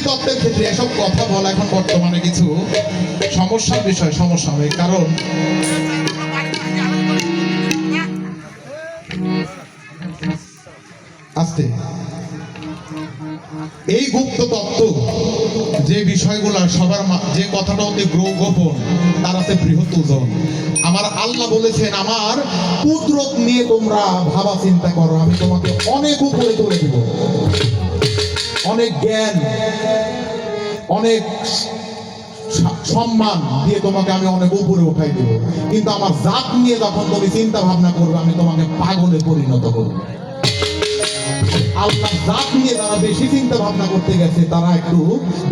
তত্ত্বের ক্ষেত্রে এসব কথা বলা এখন বর্তমানে কিছু সমস্যার বিষয়, সমস্যা হবে। কারণ আস্তে এই গুপ্ত তত্ত্ব যে বিষয়গুলো সবার যে কথাটা অতি গোপন তার আছে বৃহৎ ওজন। আমার আল্লাহ বলেছেন, আমার কুদরত নিয়ে তোমরা ভাবা চিন্তা করো, আমি তোমাকে অনেক উপরে তুলে দেব, অনেক জ্ঞান, অনেক সম্মান দিয়ে তোমাকে আমি অনেক উপরে উঠাই দেব। কিন্তু আমার জাত নিয়ে যখন তুমি চিন্তা ভাবনা করবে, আমি তোমাকে পাগলে পরিণত করবো। আল্লাহ জাত নিয়ে যারা বেশি চিন্তা ভাবনা করতে গেছে, তারা একটু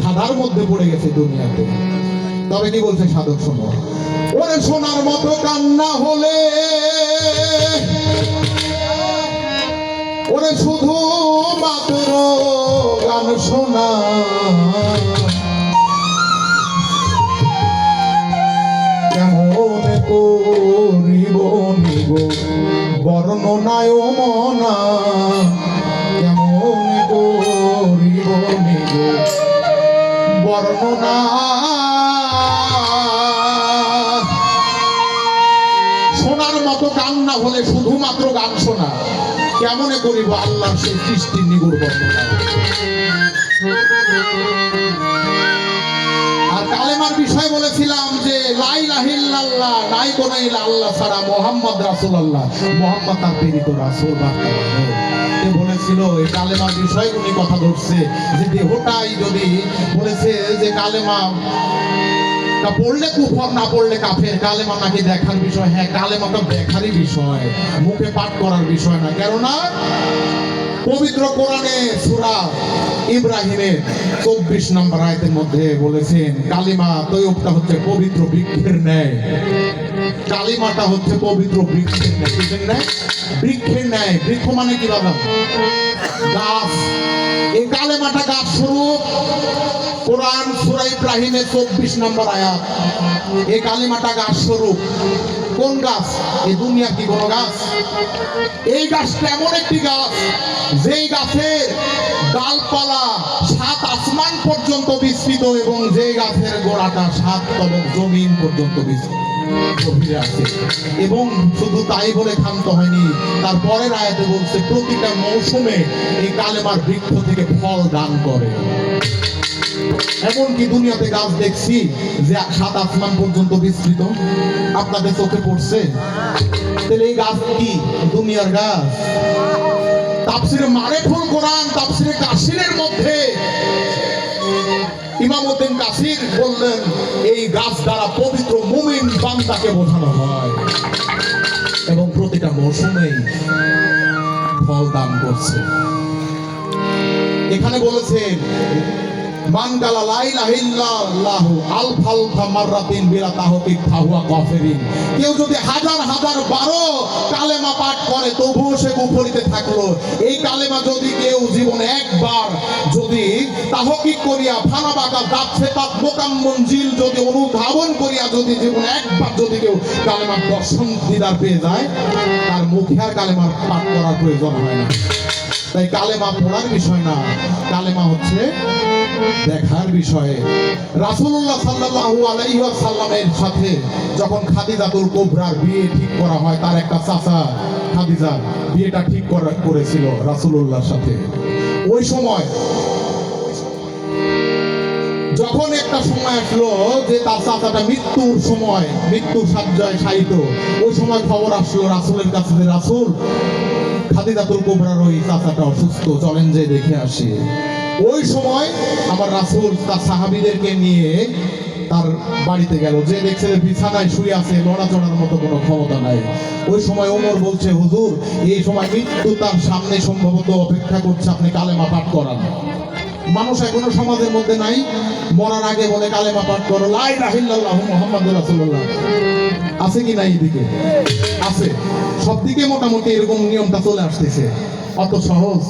ধাঁধার মধ্যে পড়ে গেছে দুনিয়াতে। তবে কি বলছে সাধক, শোনো। ওরে সোনার মতো কান্না হলে, ওরে শুধু মাত্র গান শোনা, কেমন করিব নিব বর্ণনায় মনা, কেমন করিব নিব বর্ণনা। শোনার মতো গান না হলে শুধুমাত্র গান শোনা, কেমনে করিব আল্লাহর সেই সৃষ্টির নিগুড় বর্ণনা। আর কালেমার বিষয় বলেছিলাম যে লা ইলাহা ইল্লাল্লাহ, নাই কোন ইলাহ আল্লাহ ছাড়া, মুহাম্মদ রাসূলুল্লাহ, মুহাম্মদ তার প্রেরিত রাসূল। বলেছিল এই কালেমার বিষয় উনি কথা ধরছে যে দেহটাই যদি বলেছে যে কালেমা পড়লে কুফর, না পড়লে কাফের, কালেমা নাকি দেখার বিষয়। হ্যাঁ, কালেমাটা দেখারই বিষয়, মুখে পাঠ করার বিষয় না। কেননা পবিত্র কোরআনে সূরা ইব্রাহিমের 24 নম্বর আয়াতের মধ্যে বলেছেন, কালিমা তৈয়বটা হচ্ছে পবিত্র বৃক্ষের ন্যায়। কালিমাটা হচ্ছে পবিত্র বৃক্ষের ন্যায়। কিসের ন্যায়? বৃক্ষের ন্যায়। বৃক্ষ মানে কি বাবা? গাছ। এই কালেমাটা গাছ স্বরূপ। কোরআন সূরা ইব্রাহিমের 24 নম্বর আয়াত। এই কালিমাটা গাছ স্বরূপ। কোন গাছ? এই দুনিয়া কি কোনো গাছ? এই গাছটা এমন একটি গাছ, যেই গাছের ডালপালা 7 আসমান পর্যন্ত বিস্তৃত, এবং যেই গাছের গোড়াটা 7 তলক জমিন পর্যন্ত বিস্তৃত গভীরে আছে। এবং শুধু তাই বলে ক্ষান্ত হয়নি, তারপরের আয়াতে বলছে প্রতিটা মৌসুমে এই কালেমার বৃক্ষ থেকে ফল দান করে। এমনকি দুনিয়াতে গাছ দেখছি যে 7 আসমান পর্যন্ত বিস্তৃত, আপনাদের চোখে পড়ছে? তাহলে এই গাছ কি দুনিয়ার গাছ? তাফসিরে মারেফুল কোরআন, তাফসিরে কাসিরের মধ্যে ইমামউদ্দিন কাসির বললেন, এই গাছ দ্বারা পবিত্র মুমিন বান্দাকে বোঝানো হয়, এবং প্রতিটা মৌসুমেই ফল দান করছে। এখানে বলেছেন, মান কালা লা ইলাহা ইল্লাল্লাহ আলফা মাররাতিন বিলা তাহকিক ফাহুয়া কাফিরিন। কেউ যদি হাজার হাজার 12 কালেমা পাঠ করে তবুও সে কুফরিতে থাকলো। এই কালেমা যদি কেউ জীবনে একবার যদি তাহকিক করিয়া ফানা বাঁকা দাঁত সেপাত মোকাম মঞ্জিল যদি অনুধাবন করিয়া যদি জীবনে একবার যদি কেউ কালেমার দর্শন দিদার পেয়ে যায়, তার মুখে আর কালেমার পাঠ করার প্রয়োজন হয় না। তাই কালেমা পড়ার বিষয় না, কালেমা হচ্ছে দেখার বিষয়ে। রাসূলুল্লাহ সাল্লাল্লাহু আলাইহি ওয়াসাল্লামের সাথে যখন খাদিজাতুল কুবরার বিয়ে ঠিক করা হয়, তার একটা চাচা খাদিজা বিয়েটা ঠিক করেছিল রাসূলুল্লাহর সাথে। ওই সময় যখন একটা সময় আসলো যে তার চাচাটা মৃত্যুর সময়, মৃত্যুর শয্যায় শায়িত, ওই সময় খবর আসলো রাসূলের কাছে যে রাসূল, খাদিজাতুল কুবরার ওই চাচাটা অসুস্থ, চলেন যে দেখে আসি। ওই সময় আমার রাসূল তার সাহাবীদেরকে নিয়ে তার বাড়িতে গেল, যে দেখছে বিছানায় শুয়ে আছে, লড়াচড়ার মতো কোনো ক্ষমতা নাই। ওই সময় ওমর বলছে, হুজুর এই সময় মৃত্যু তার সামনে সম্ভবত অপেক্ষা করছে, আপনি কালেমা পাঠ করান। মানুষ এখনো সমাজের মধ্যে নাই, মরার আগে বলে কালেমা পাঠ করো, লা ইলাহা ইল্লাল্লাহ মুহাম্মাদুর রাসূলুল্লাহ। আছে কি না? এইদিকে আছে, সব দিকে মোটামুটি এরকম নিয়মটা চলে আসতেছে। অত সহজ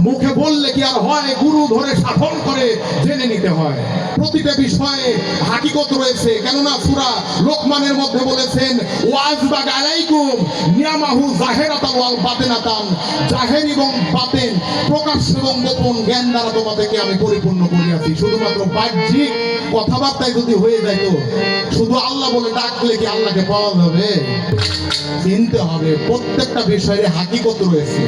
মুখে বললে কি আর হয়? গুরু ধরে শাসন করে যে মেনে নিতে হয়। প্রতিটা বিষয়ে হাকিকত রয়েছে, কেননা সূরা লোকমানের মধ্যে বলেছেন ওয়াজবাগ আলাইকুম নিয়ামাহু জাহিরাতান ওয়াল বাতিনাতান, জাহির এবং বাতিন, প্রকাশ এবং গোপন জ্ঞান দ্বারা তোমাদেরকে আমি পরিপূর্ণ করিয়াছি। শুধুমাত্র বাহ্যিক কথাবার্তায় যদি হয়ে যায় তো শুধু আল্লাহ বলে ডাকলে কি আল্লাহকে পাওয়া যাবে? চিনতে হবে প্রত্যেকটা বিষয়ে হাকিকত রয়েছে,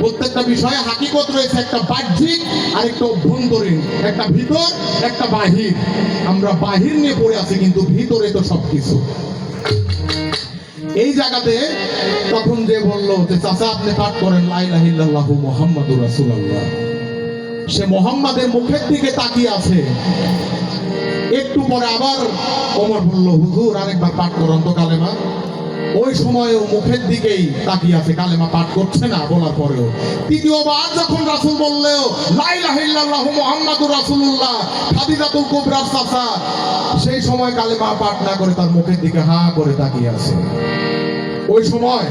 প্রত্যেকটা বিষয়ে হাকিকত রয়েছে, একটা বাহ্যিক আর একটা অভ্যন্তরীণ, একটা ভিতর একটা বাহির। আমরা বাহির নিয়ে পড়ে আছি কিন্তু ভিতরে তো সবকিছু। এই জায়গাতে তখন যে বললো যে চাচা আপনি পাঠ করেন লা ইলাহা ইল্লাল্লাহু মুহাম্মাদুর রাসূলুল্লাহ, সে মুহাম্মাদের মুখের দিকে তাকিয়ে আছে। একটু পরে আবার ওমর বলল হুজুর আরেকবার পাঠ করুন তো কালেমা। ওই সময়ও মুখের দিকেই তাকিয়ে আছে, কালেমা পাঠ করছে না বলার পরেও। তৃতীয়বার যখন রাসূল বললেও লা ইলাহা ইল্লাল্লাহু মুহাম্মাদুর রাসূলুল্লাহ, খাদিজাতুল কুবরার চাচা সেই সময় কালেমা পাঠ না করে তার মুখের দিকে হা করে তাকিয়ে আছে। ওই সময়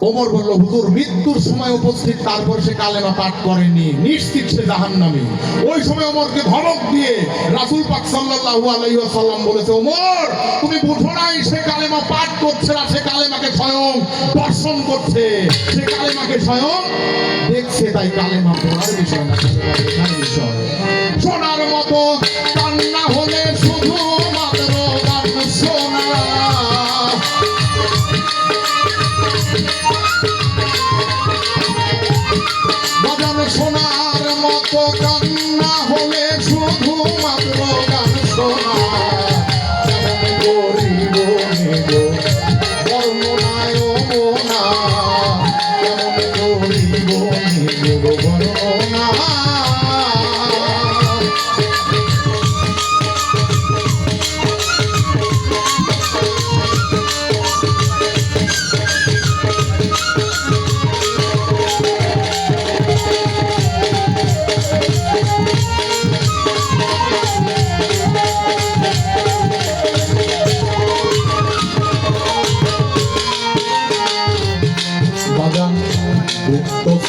ওমর বলল হুজুর মৃত্যুর সময় উপস্থিত, তারপর সে কালেমা পাঠ করেনি, নিশ্চিত সে জাহান্নামী। ওই সময় ওমরকে ধমক দিয়ে রাসূল পাক সাল্লাল্লাহু আলাইহি ওয়াসাল্লাম বলেছে ওমর তুমি বুঝো নাই সে কালেমা পাঠ করছে না, সে কালেমাকে স্বয়ং দর্শন করছে, সে কালেমাকে স্বয়ং দেখছে। তাই কালেমা পড়ার বিষয় না, শেখার বিষয়। শোনার মতো কান্না হলে শুধু মাত্র গান শোনা, বাজান শোনার মতো কান্না হলে শুধু মাত্র গান শোনা। কেমন করিব নেব বর্ণনায় মোনা, কেমন করিব নেব বর্ণনা।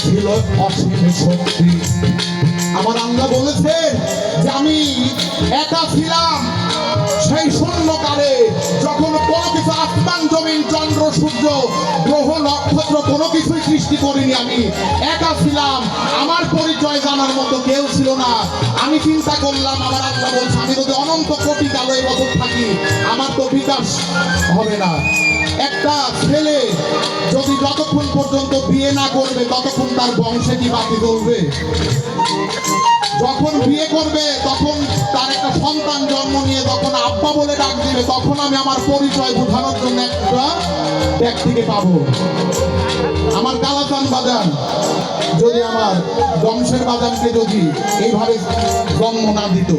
ছিল অসীম শক্তি। আমার আল্লাহ বলেছেন যে আমি একা ছিলাম সেই শূন্যকালে, যখন কোনো কিছু আসমান জমিন চন্দ্র সূর্য গ্রহ নক্ষত্র কোনো কিছুই সৃষ্টি করিনি, আমি একা ছিলাম, আমার পরিচয় জানার মতো কেউ ছিল না। আমি চিন্তা করলাম, আমার আল্লাহ বলছে আমি যদি অনন্ত কোটি কাল এই বছর থাকি আমার তো বিকাশ হবে না। একটা ছেলে যদি যতক্ষণ পর্যন্ত বিয়ে না করবে ততক্ষণ তার বংশে কি বাকি চলবে? যখন বিয়ে করবে তখন তার একটা সন্তান জন্ম নিয়ে যখন আব্বা বলে ডাক দিবে তখন আমি আমার পরিচয় বোঝানোর জন্য একটা ব্যক্তিকে পাবো। আমার কালাচান বাজান যদি আমার বংশের বাজানকে যদি এইভাবে জন্ম না দিত